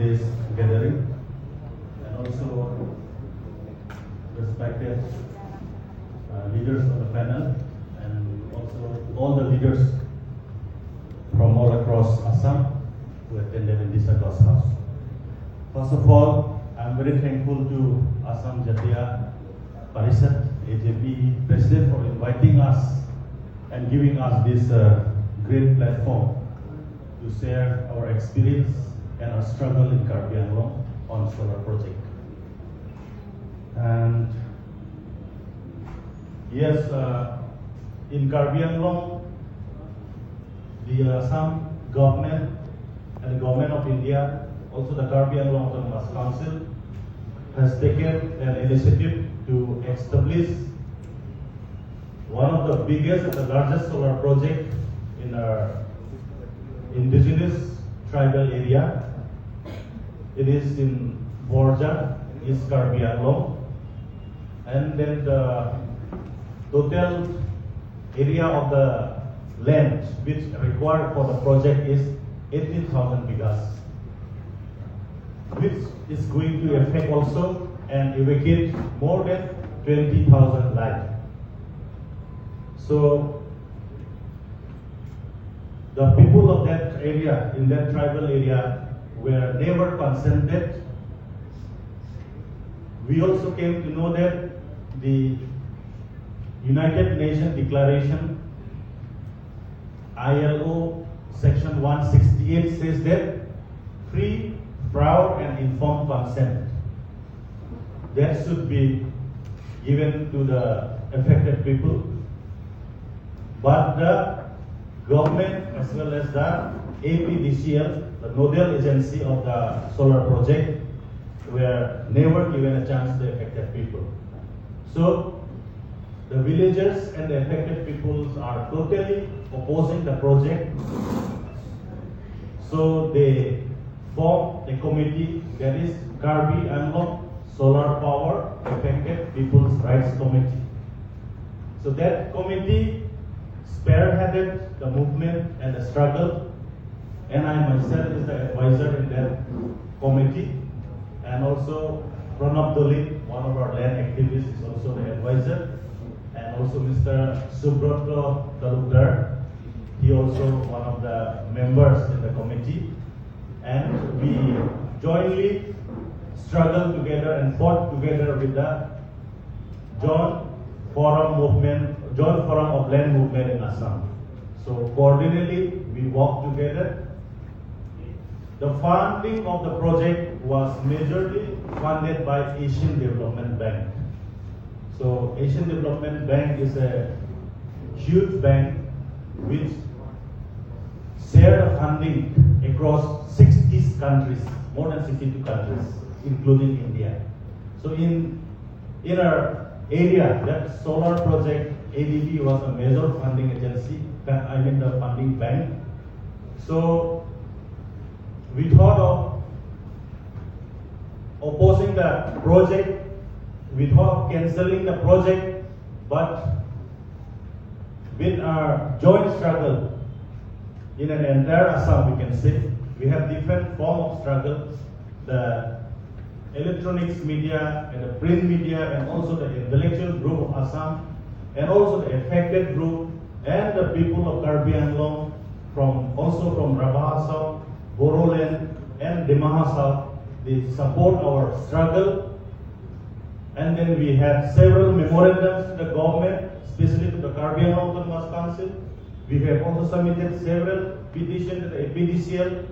today's gathering, and also respected leaders of the panel, and also all the leaders from all across Assam who attended in this August House. First of all, I'm very thankful to Assam Jatiya Parisad, AJP President, for inviting us and giving us this great platform to share our experience and our struggle in Karbi Anglong on solar project. And yes, in Karbi Anglong, the Assam government and the government of India, also the Karbi Anglong Autonomous Council, has taken an initiative to establish one of the biggest and the largest solar project in our indigenous tribal area. It is in Borja, East Karbi Anglong, and then the total area of the land which required for the project is 18,000 bighas, which is going to affect also and evacuate more than 20,000 lives. So the people of that area, in that tribal area, were never consented. We also came to know that the United Nations Declaration, ILO Section 168 says that free, proud and informed consent that should be given to the affected people. But the government as well as the APHLC, the nodal agency of the solar project, were never given a chance to affected people. So the villagers and the affected peoples are totally opposing the project. So they formed a committee, that is Karbi Anglong Solar Power Affected People's Rights Committee. So that committee spearheaded the movement and the struggle, and I myself is the advisor in that committee, and also Pranab Doli, one of our land activists, is also the advisor, and also Mr. Subroto Talukdar, he also one of the members in the committee, and we jointly struggled together and fought together with the Joint Forum of Land Movement in Assam. So coordinately we worked together. The funding of the project was majorly funded by Asian Development Bank. So Asian Development Bank is a huge bank which shared funding across 60 countries, more than 62 countries, including India. So in our area, that solar project, ADB was a major funding agency, the funding bank. So we thought of opposing the project, we thought of cancelling the project, but with our joint struggle in an entire Assam, we can say, we have different form of struggle. The electronics media and the print media and also the intellectual group of Assam and also the affected group and the people of Karbi Anglong also from Rabah, Boroland and Dimahasa, they support our struggle. And then we had several memorandums to the government, especially to the Karbi Anglong Autonomous Council. We have also submitted several petitions to the APHLC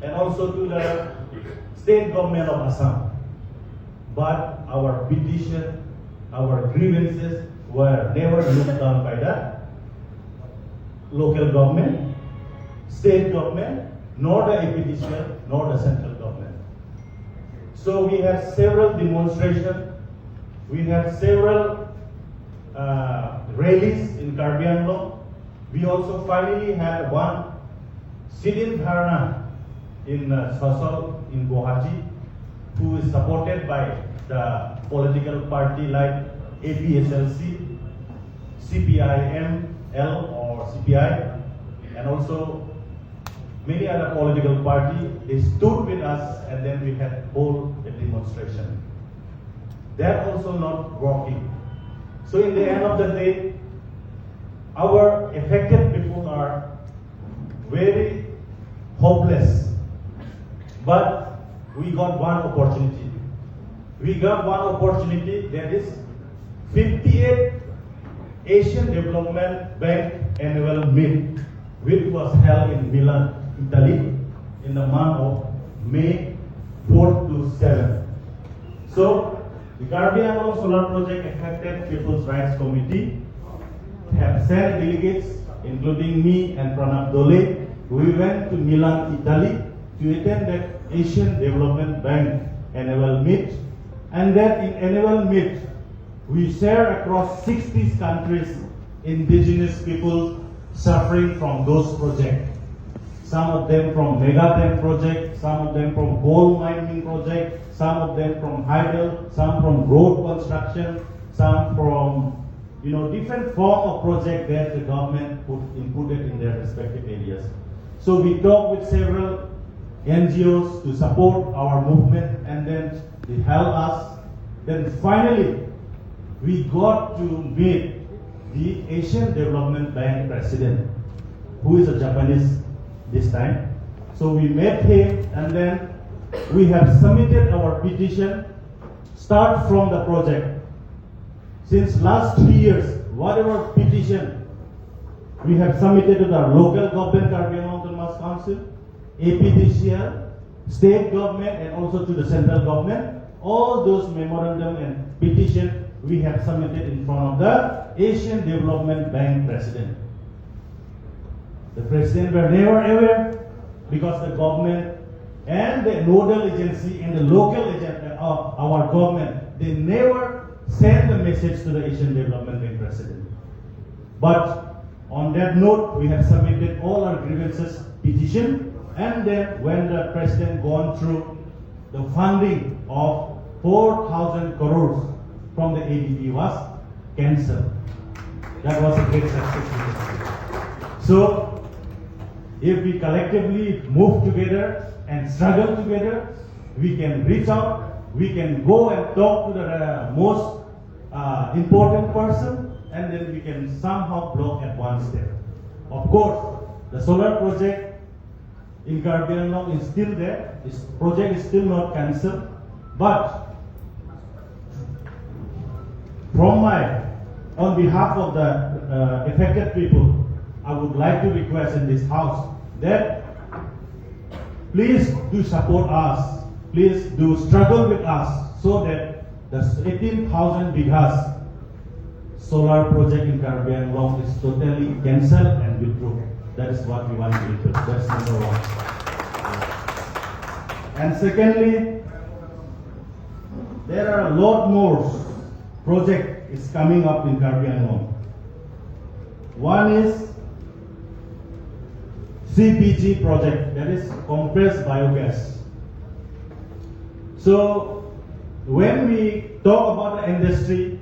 and also to the state government of Assam. But our petition, our grievances were never looked down by the local government, state government, nor the APHLC, nor the central government. So we had several demonstrations, we had several rallies in Karbi Anglong. We also finally had one sit-in dharna in Sasol in Guwahati, who is supported by the political party like APHLC, CPIML or CPI, and also many other political parties they stood with us, and then we had hold a demonstration. That also not working. So in the end of the day, our affected people are very hopeless. But we got one opportunity. We got one opportunity, that is 58th Asian Development Bank annual meet, which was held in Milan, Italy, in the month of May 4th to 7th. So, the Karbi Anglong Solar Project Affected People's Rights Committee have sent delegates, including me and Pranab Dole. We went to Milan, Italy, to attend that Asian Development Bank annual meet, and that in annual meet, we share across 60 countries indigenous people suffering from those projects. Some of them from Megatem project, some of them from gold mining project, some of them from hydel, some from road construction, some from different form of project that the government inputted in their respective areas. So we talked with several NGOs to support our movement, and then they help us. Then finally, we got to meet the Asian Development Bank president, who is a Japanese this time. So we met him, and then we have submitted our petition, start from the project. Since last 3 years, whatever petition we have submitted to the local government, Karbi Anglong Autonomous Council, APHLC, state government, and also to the central government, all those memorandum and petition we have submitted in front of the Asian Development Bank president. The president were never aware, because the government and the nodal agency and the local agency of our government, they never send the message to the Asian Development Bank president. But on that note, we have submitted all our grievances petition, and then when the president gone through the funding of 4,000 crores from the ADB was cancelled. That was a great success. So, if we collectively move together and struggle together, we can reach out, we can go and talk to the most important person, and then we can somehow block at one step. Of course, the solar project in Karbi Anglong is still there. This project is still not cancelled, but on behalf of the affected people, I would like to request in this house that please do support us, please do struggle with us, so that the 18,000 bighas solar project in Karbi Anglong is totally cancelled and withdrawn. That is what we want to do. That's number one. And secondly, there are a lot more project is coming up in Karbi Anglong. One is CBG project, that is compressed biogas. So when we talk about the industry,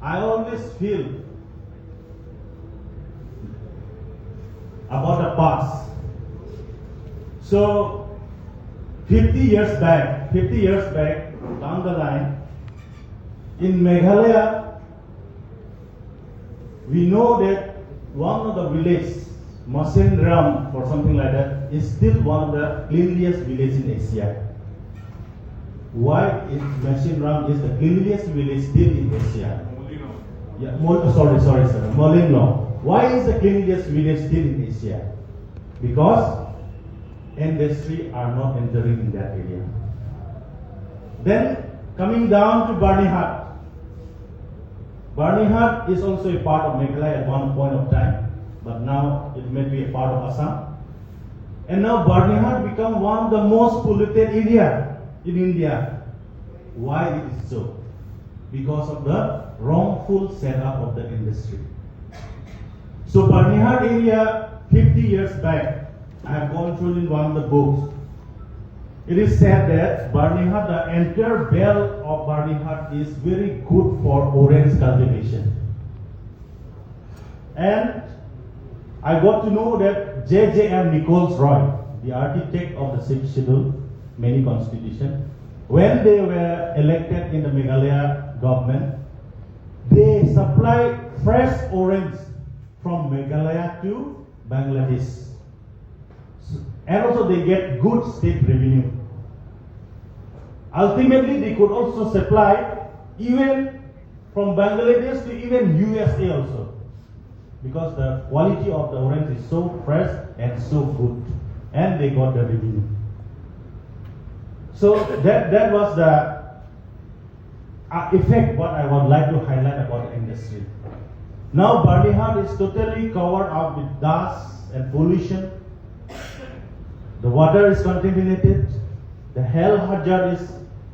I always feel about the past. So 50 years back, down the line, in Meghalaya, we know that one of the villages, Masinram or something like that, is still one of the cleanliest villages in Asia. Why is Masinram is the cleanliest village still in Asia? Yeah, sorry, sir. Molinglong. Why is the cleanliest village still in Asia? Because industry are not entering in that area. Then coming down to Barnihat. Barnihat is also a part of Meghalaya at one point of time, but now it may be a part of Assam. And now Barnihat become one of the most polluted area in India. Why it is so? Because of the wrongful setup of the industry. So Barnihat area 50 years back, I have gone through in one of the books. It is said that Barnihat, the entire belt of Barnihat is very good for orange cultivation. And I got to know that J.J.M. Nichols Roy, the architect of the 6th schedule, many constitution, when they were elected in the Meghalaya government, they supply fresh orange from Meghalaya to Bangladesh. And also they get good state revenue. Ultimately, they could also supply even from Bangladesh to even USA also, because the quality of the orange is so fresh and so good, and they got the revenue. So that was the effect what I would like to highlight about the industry. Now Barnihal is totally covered up with dust and pollution. The water is contaminated. The health hazard is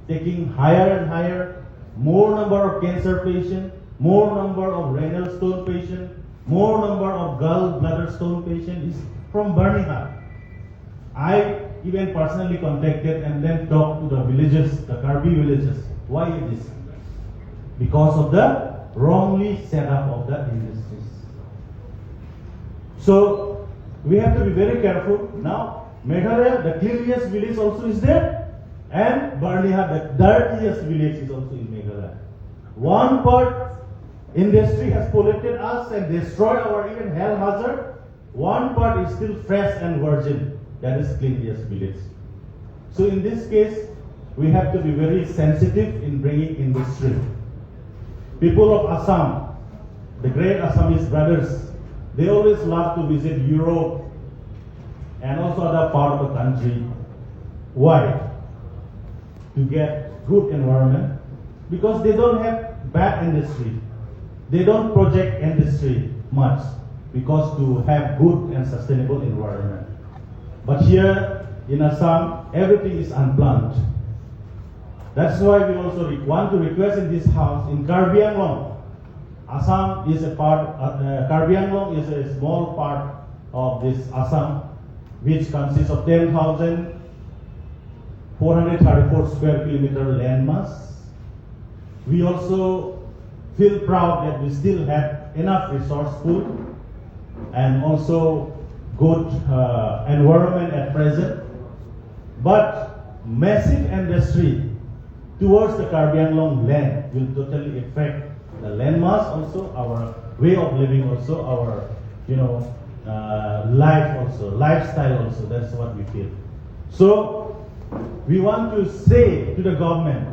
taking higher and higher. More number of cancer patients, more number of renal stone patients, more number of gallbladder stone patients is from Barnihal. I even personally contacted and then talked to the villages, the Karbi villages. Why is this? Because of the wrongly set up of the industries. So we have to be very careful. Now Meghalaya, the cleanliest village also is there, and Barnihal, the dirtiest village is also in Meghalaya. One part industry has polluted us and destroyed our even health hazard. One part is still fresh and virgin. That is cleanliest village. So in this case, we have to be very sensitive in bringing industry. People of Assam, the great Assamese brothers, they always love to visit Europe and also other part of the country. Why? To get good environment, because they don't have bad industry. They don't project industry much, because to have good and sustainable environment. But here in Assam, everything is unplanned. That's why we also want to request in this house, in Karbi Anglong. Assam is a part, Karbi Anglong is a small part of this Assam, which consists of 10,434 square kilometer landmass. We also feel proud that we still have enough resourceful and also good environment at present. But massive industry towards the Karbi Anglong land will totally affect the landmass, also our way of living, also our life, also lifestyle, also. That's what we feel. So we want to say to the government,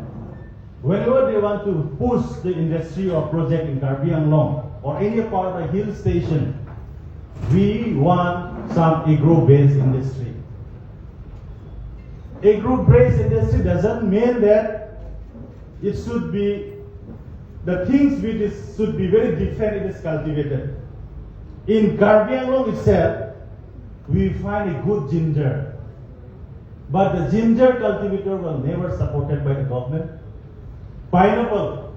whenever they want to push the industry or project in Karbi Anglong or any part of the hill station, we want some agro-based industry. Agro-based industry doesn't mean that it should be, the things which should be very different, it is cultivated. In Karbi Anglong itself, we find a good ginger. But the ginger cultivator was never supported by the government. Pineapple,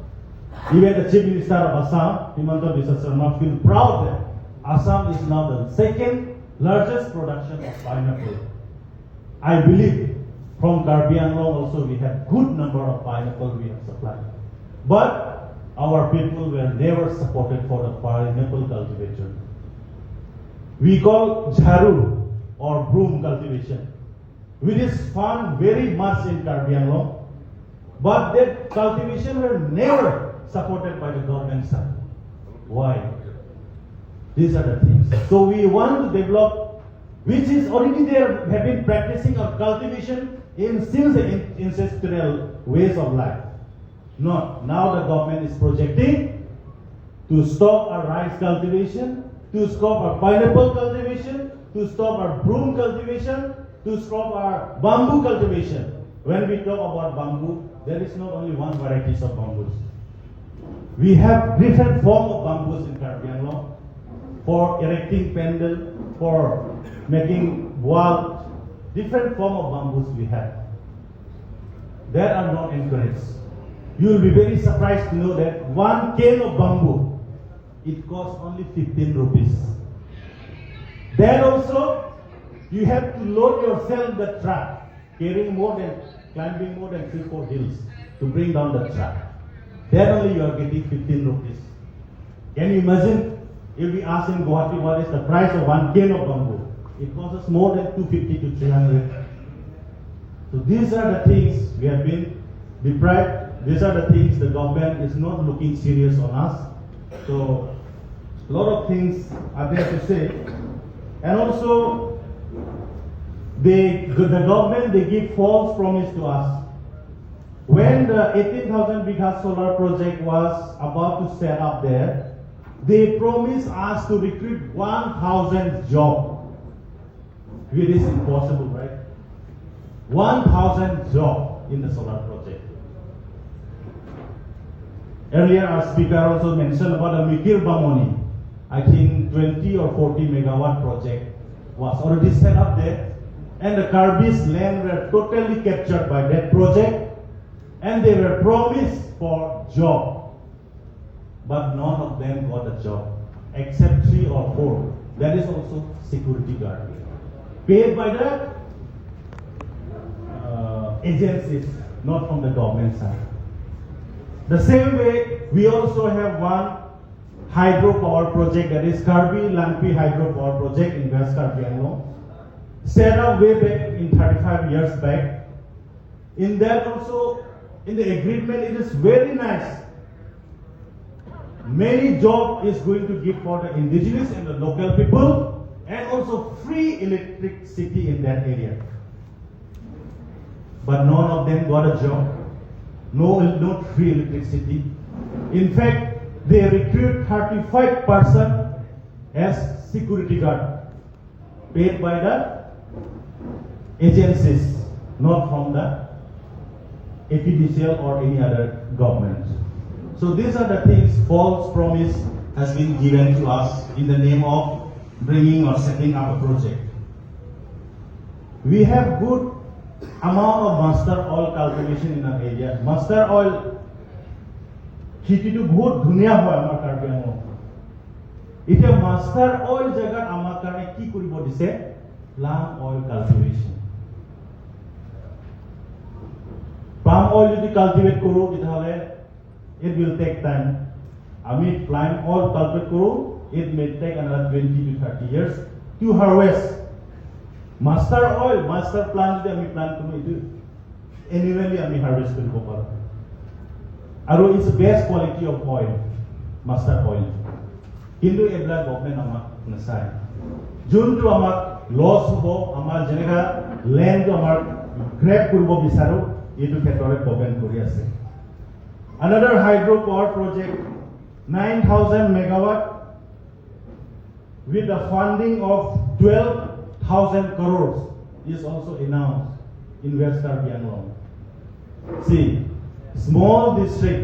even the Chief Minister of Assam, Himanta Biswa Sarma, feel proud that Assam is now the second largest production of pineapple. I believe from Karbi Anglong also we have good number of pineapple we have supplied. But our people were never supported for the pineapple cultivation. We call jharu or broom cultivation, which is found very much in Karbi Anglong. But that cultivation were never supported by the government side. Why? These are the things. So we want to develop, which is already there, have been practicing of cultivation since the ancestral ways of life. No, now the government is projecting to stop our rice cultivation, to stop our pineapple cultivation, to stop our broom cultivation, to stop our bamboo cultivation. When we talk about bamboo, there is not only one variety of bamboos. We have different forms of bamboos in Karbi Anglong for erecting pendle, for making wall. Different form of bamboos we have. That are not encouraged. You will be very surprised to know that one cane of bamboo, it costs only 15 rupees. Then also, you have to load yourself the truck, climbing more than 3-4 hills to bring down the truck. Then only you are getting 15 rupees. Can you imagine if we ask in Guwahati what is the price of one cane of bamboo? It costs us more than 250 to 300. So these are the things we have been deprived. These are the things the government is not looking serious on us. So a lot of things are there to say. And also, the government, they give false promise to us. When the 18,000 bigha solar project was about to set up there, they promised us to recruit 1,000 jobs. It is impossible, right? 1,000 jobs in the solar project. Earlier, our speaker also mentioned about the Mikir Bamoni. I think 20 or 40 megawatt project was already set up there. And the Karbi's land were totally captured by that project. And they were promised for job. But none of them got a job, except 3 or 4. That is also security guard. Paid by the agencies, not from the government side. The same way, we also have one hydropower project, that is Karbi Langpi hydropower project in West Karbi Anglong, set up way back in 35 years back. In that also, in the agreement, it is very nice. Many jobs is going to give for the indigenous and the local people, and also free electricity in that area. But none of them got a job. No free electricity. In fact, they recruit 35% as security guard, paid by the agencies, not from the APHLC or any other government. So these are the things, false promise has been given to us in the name of bringing or setting up a project. We have good amount of mustard oil cultivation in our area. Mustard oil, খেতি to বহুত ধুনিয়া হয় আমাৰ কাৰ্বি আংলং। এতিয়া master oil জায়গাত আমাৰ কাৰণে কি কৰিব দিছে? Plum oil cultivation. Plum oil যদি কাল্টিভেট কৰো তেতিয়াহ'লে it will take time. আমি প্লাম অইল কাল্টিভেট কৰো, it may take another 20 to 30 years to harvest. Master oil, master plan যদি আমি প্লান কৰো, এইটো annually আমি harvest কৰিব পাৰো। আৰু it's the best quality of oil, mustard oil. কিন্তু এইবিলাক গভৰ্ণমেণ্ট আমাক নাচায়। যোনটো আমাক লছ হ'ব, আমাৰ যেনেকা লেণ্ডটো আমাৰ গ্ৰেব কৰিব বিচাৰো, এইটো ক্ষেত্ৰত গভৰ্ণমেণ্ট কৰি আছে। Another hydropower project, 9,000 megawatt with the funding of 12,000 crores is also announced in West Karbi Anglong. See, small district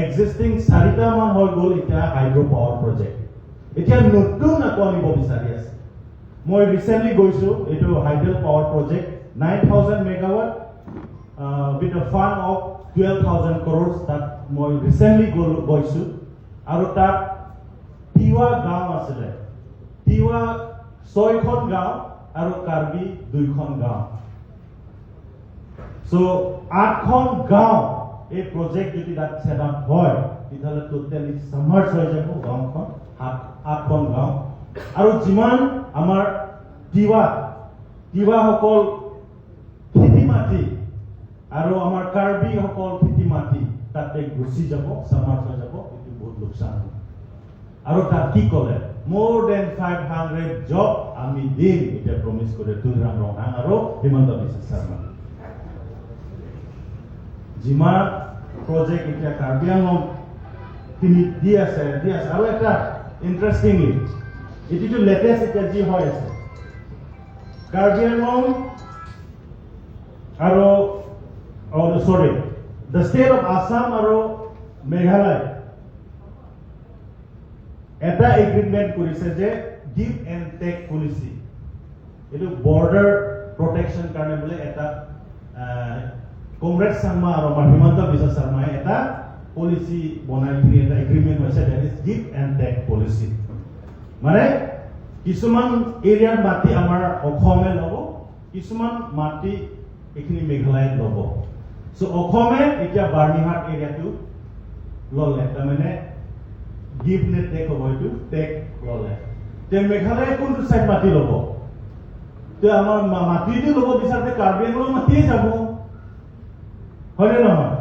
existing Sarita man hol gol eta hydropower project. Eta notun akonibo bisari ase. Moi recently goisu etu hydropower project 9,000 megawatt with a fund of 12,000 crores that moi recently goisu. Aru tat Tiwa gaon asile. Tiwa 6 khon gaon aru Karbi 2 khon gaon. So 8 khon gaon a project যদি that set up হয় তেতিয়াহ'লে totally সামাৰ্জ হৈ যাব গাঁওখন 8খন গাঁও আৰু যিমান আমাৰ তিৱাসকল খেতি মাটি আৰু আমাৰ কাৰ্বিসকল খেতি মাটি তাতে গুচি যাব, সামাৰ্জ হৈ যাব, এইটো বহুত লোকচান হ'ব। আৰু তাত কি ক'লে more than 500 জব আমি দিম এটা প্ৰমিছ কৰে তুলৰাম ৰঙাং আৰু হিমন্ত বিশ্ব শৰ্মা। যিমান project এতিয়া কাৰ্বি আংলং তিনি দি আছে আৰু এটা ইন্টাৰেষ্টিংলি এটিটো লেটেষ্ট এতিয়া যি হৈ আছে কাৰ্বি আংলং আৰু the state of Assam আৰু মেঘালয় এটা এগ্ৰিমেণ্ট কৰিছে যে give and take policy, এইটো বৰ্ডাৰ প্ৰটেকশ্যন কাৰণে বোলে এটা কংগ্ৰেছ শৰ্মা আৰু হিমন্ত বিশ্ব শৰ্মাই এটা পলিচি বনাই কিনে এটা এগ্ৰিমেণ্ট হৈছে, that is give and take policy। মানে কিছুমান এৰিয়াৰ মাটি আমাৰ অসমে ল'ব, কিছুমান মাটি এইখিনি মেঘালয়ে ল'ব। সো অসমে এতিয়া বাৰ্ণিহাট এৰিয়াটো ল'লে, তাৰমানে give নে take হ'ব, এইটো take ল'লে। তে মেঘালয়ে কোনটো চাইড মাটি ল'ব? তো আমাৰ মাটিটো ল'ব বিচাৰতে কাৰ্বি আংলং মাটিয়ে যাব হয়নে নহয়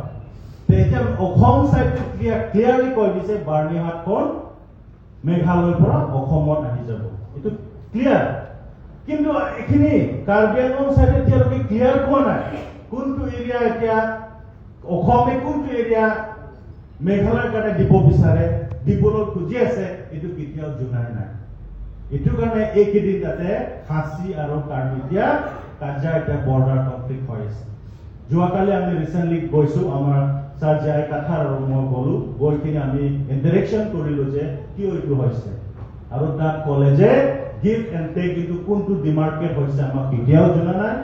এতিয়া অসম সাইডটো ক্লিয়াৰলি কৈ দিছে বাৰ্ণিহাটখন মেঘালয়ৰ পৰা অসমত আহি যাব এটো ক্লিয়াৰ কিন্তু এখিনি কাৰ্বি আংলং সাইডে এতিয়ালৈকে ক্লিয়াৰ কোৱা নাই কোনটো এৰিয়া এতিয়া অসমে কোনটো এৰিয়া মেঘালয়ৰ কাৰণে দিব বিচাৰে দিবলৈ খুজি আছে এটো কেতিয়াও জনাই নাই এটো কাৰণে এইকেইদিন তাতে খাচী আৰু কাৰ্বি এতিয়া কাজা এটা বৰ্ডাৰ কনফ্লিক্ট হৈ আছে যোৱাকালি আমি ৰিসেন্টলি গৈছো আমাৰ সাৰ্জাই কাঠাৰ আৰু মই গলো গৈ কিনে আমি ইন্টাৰেকশন কৰিলো যে কি এইটো হৈছে আৰু তাত ক'লে যে গিভ এণ্ড টেক ইটো কোনটো ডিমাৰ্কেট হৈছে আমাক কেতিয়াও জনা নাই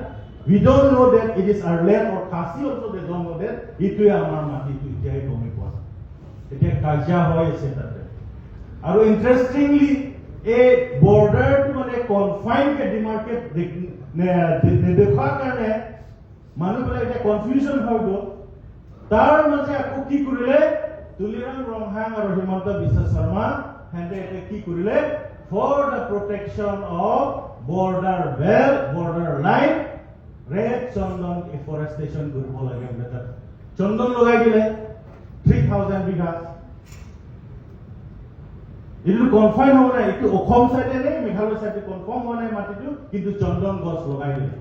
we don't know that it is our land or Khasi also they don't know that ইটোৱে আমাৰ মাটিটো এতিয়াই গমে পোৱা এতিয়া কাজা হৈ আছে তাতে আৰু ইন্টাৰেষ্টিংলি এই বৰ্ডাৰটো মানে কনফাইন কে ডিমাৰ্কেট নেদেখাৰ কাৰণে মানুহবিলাক এতিয়া কনফিউজন হৈ গ'ল তাৰ মাজে আকৌ কি কৰিলে তুলিৰাম ৰংহাং আৰু হিমন্ত বিশ্ব শৰ্মা হেঁতে এতিয়া কি কৰিলে for the protection of border belt border line red চন্দন এফৰেষ্টেশ্যন কৰিব লাগে তাত চন্দন লগাই দিলে 3000 বিঘা ইটো কনফাইন হোৱা নাই ইটো অসম সাইডে নে মেঘালয় সাইডে কনফাৰ্ম হোৱা নাই মাটিটো কিন্তু চন্দন গছ লগাই দিলে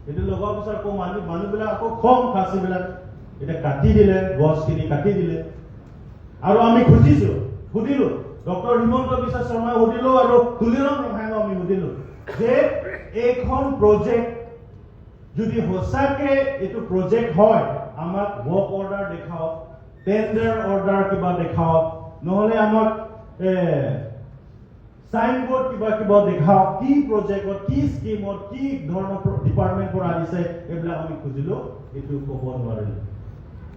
এটো লগোৱাৰ পিছত আকৌ মানুহবিলাক আকৌ খং খাচীবিলাক এটা কাটি দিলে গছখিনি কাটি দিলে আৰু আমি সুধিলো ডক্টৰ হিমন্ত বিশ্ব শৰ্মা সুধিলো আৰু তুলিৰাম ৰংহাং আমি সুধিলো যে এইখন প্ৰজেক্ট যদি হোসাকে এটো প্ৰজেক্ট হয় আমাক ওয়ার্ক অর্ডার দেখাও টেন্ডার অর্ডার কিবা দেখাও নহলে আমাক সাইনবোর্ড কিবা দেখাও কি প্রজেক্টত কি স্কিমত কি ধৰণৰ ডিপার্টমেন্ট পৰা আহিছে এইবিলাক আমি খুজিলো এটো ক'ব নোৱাৰিলো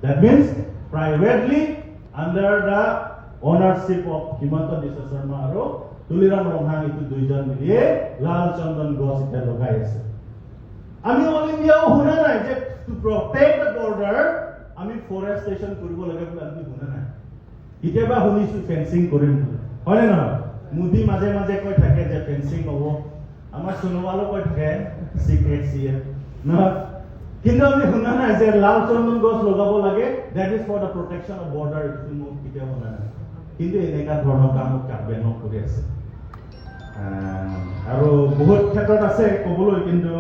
that means privately under the ownership of Himanta Biswa Sharma আৰু তুলিৰাম ৰংহাং এটো দুইজন মিলিয়ে লাল চন্দন গছ এটা লগাই আছে আমি অল ইন্ডিয়াও শুনা নাই যে টু প্ৰটেক্ট দ্য বৰ্ডাৰ আমি ফৰেষ্টেশ্যন কৰিব লাগে বুলি আমি শুনা নাই কেতিয়াবা শুনিছো ফেন্সিং কৰিম বুলি হয়নে নহয় মুদি মাজে মাজে কৈ থাকে যে ফেন্সিং হ'ব আমাৰ সোণোৱালো কৈ থাকে সিক্ৰেট সিএ নহয় কিন্তু আমি শুনা নাই যে লাল চন্দন গছ লগাব লাগে that is for the protection of border ইটো মোক কেতিয়াও শুনা নাই কিন্তু এনেকা ধৰণৰ কাম কাৰ্বি কৰি আছে আৰু বহুত ক্ষেত্ৰত আছে ক'বলৈ কিন্তু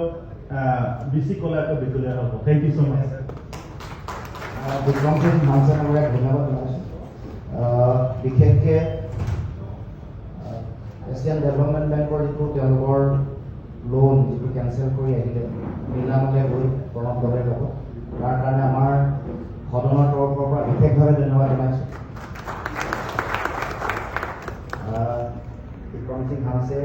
বিসি কলে আকৌ বিকলীয়া হ'ব thank you so much Vikram Singh হানছে নামে ধন্যবাদ জনাইছোঁ বিশেষকৈ এছিয়ান ডেভেলপমেণ্ট বেংকৰ যিটো তেওঁলোকৰ লোন যিটো কেঞ্চেল কৰি আহিলে মিলামতে গৈ প্ৰণৱ দলেৰ লগত তাৰ কাৰণে আমাৰ সদনৰ তৰফৰ পৰা বিশেষভাৱে ধন্যবাদ জনাইছোঁ বিক্ৰম সিং হানছে